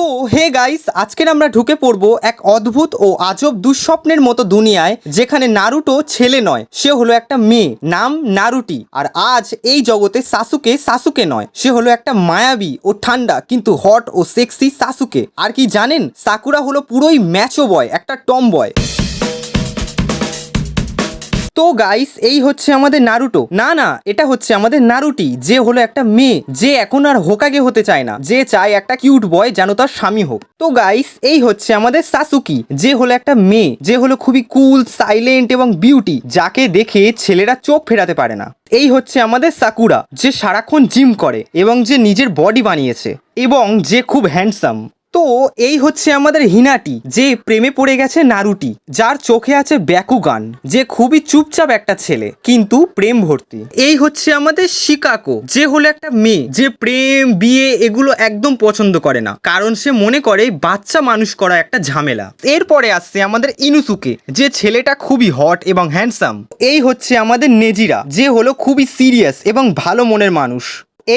তো hey guys, আজকের আমরা ঢুকে পড়বো এক অদ্ভুত ও আজব দুঃস্বপ্নের মতো দুনিয়ায়, যেখানে নারুটো ছেলে নয়, সে হলো একটা মেয়ে, নাম নারুটি। আর আজ এই জগতে সাসুকে সাসুকে নয়, সে হলো একটা মায়াবী ও ঠান্ডা কিন্তু হট ও সেক্সি সাসুকে। আর কি জানেন, সাকুরা হলো পুরোই ম্যাচো বয়, একটা টম বয়। তো গাইস, এই হচ্ছে আমাদের নারুটো। না, এটা হচ্ছে আমাদের নারুটি, যে হলো একটা মেয়ে, যে এখন আর হোকাগে হতে চায় না, যে চায় একটা কিউট বয় যেন তার স্বামী হোক। তো গাইস, এই হচ্ছে আমাদের সাসুকি, যে হলো একটা মেয়ে, যে হলো খুবই কুল, সাইলেন্ট এবং বিউটি, যাকে দেখে ছেলেরা চোখ ফেরাতে পারে না। এই হচ্ছে আমাদের সাকুরা, যে সারাক্ষণ জিম করে এবং যে নিজের বডি বানিয়েছে এবং যে খুব হ্যান্ডসাম। তো এই হচ্ছে আমাদের হিনাটি, যে প্রেমে পড়ে গেছে নারুটি, যার চোখে আছে ব্যাকুগান, যে খুবই চুপচাপ একটা ছেলে কিন্তু প্রেম ভর্তি। এই হচ্ছে আমাদের শিকাকো, যে হলো একটা মেয়ে, যে প্রেম বিয়ে এগুলো একদম পছন্দ করে না, কারণ সে মনে করে বাচ্চা মানুষ করা একটা ঝামেলা। এরপরে আসছে আমাদের ইনুসুকে, যে ছেলেটা খুবই হট এবং হ্যান্ডসাম। এই হচ্ছে আমাদের নেজিরা, যে হলো খুবই সিরিয়াস এবং ভালো মনের মানুষ।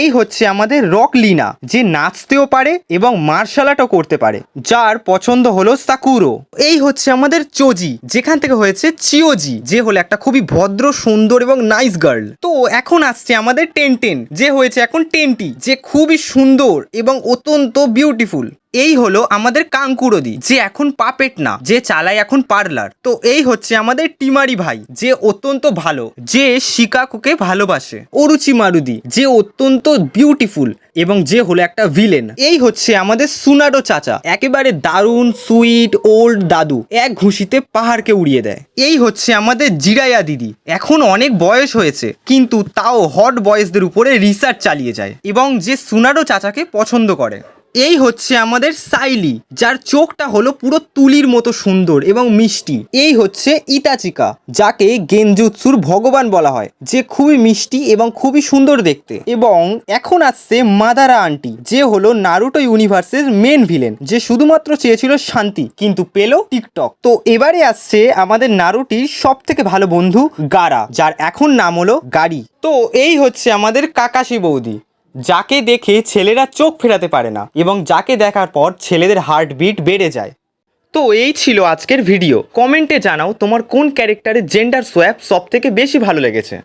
এই হচ্ছে আমাদের রকলিনা, যে নাচতেও পারে এবং মার্শাল আর্টও করতে পারে, যার পছন্দ হলো সাকুরো। এই হচ্ছে আমাদের চোজি, যেখান থেকে হয়েছে চিওজি, যে হলো একটা খুবই ভদ্র, সুন্দর এবং নাইস গার্ল। তো এখন আসছে আমাদের টেনটেন, যে হয়েছে এখন টেন্টি, যে খুবই সুন্দর এবং অত্যন্ত বিউটিফুল। এই হলো আমাদের কাঙ্কুরোদি, যে এখন পাপেট না, যে চালায় এখন পার্লার। তো এই হচ্ছে আমাদের টিমারি ভাই, যে অত্যন্ত ভালো, যে শিকাকোকে ভালোবাসে। অরুচি মারুদি, যে অত্যন্ত বিউটিফুল এবং যে হলো একটা ভিলেন। এই হচ্ছে আমাদের সুনাডো চাচা, একেবারে দারুণ সুইট ওল্ড দাদু, এক ঘুষিতে পাহাড়কে উড়িয়ে দেয়। এই হচ্ছে আমাদের জিরায়া দিদি, এখন অনেক বয়স হয়েছে কিন্তু তাও হট বয়েজদের উপরে রিসার্চ চালিয়ে যায় এবং যে সুনাডো চাচাকে পছন্দ করে। এই হচ্ছে আমাদের সাইলি, যার চোখটা হলো পুরো তুলির মতো সুন্দর এবং মিষ্টি। এই হচ্ছে ইতাচিকা, যাকে গেনজুৎসুর ভগবান বলা হয়, যে খুবই মিষ্টি এবং খুবই সুন্দর দেখতে। এবং এখন আসছে মাদারা আন্টি, যে হলো নারুটো ইউনিভার্সের মেন ভিলেন, যে শুধুমাত্র চেয়েছিল শান্তি কিন্তু পেল টিকটক। তো এবারে আসছে আমাদের নারুটির সব থেকে ভালো বন্ধু গারা, যার এখন নাম হলো গাড়ি। তো এই হচ্ছে আমাদের কাকাশি বৌদি, যাকে দেখে ছেলেরা চোখ ফেরাতে পারে না এবং যাকে দেখার পর ছেলেদের হার্টবিট বেড়ে যায়। তো এই ছিল আজকের ভিডিও। কমেন্টে জানাও তোমার কোন ক্যারেক্টারের জেন্ডার সোয়াপ সব থেকে বেশি ভালো লেগেছে।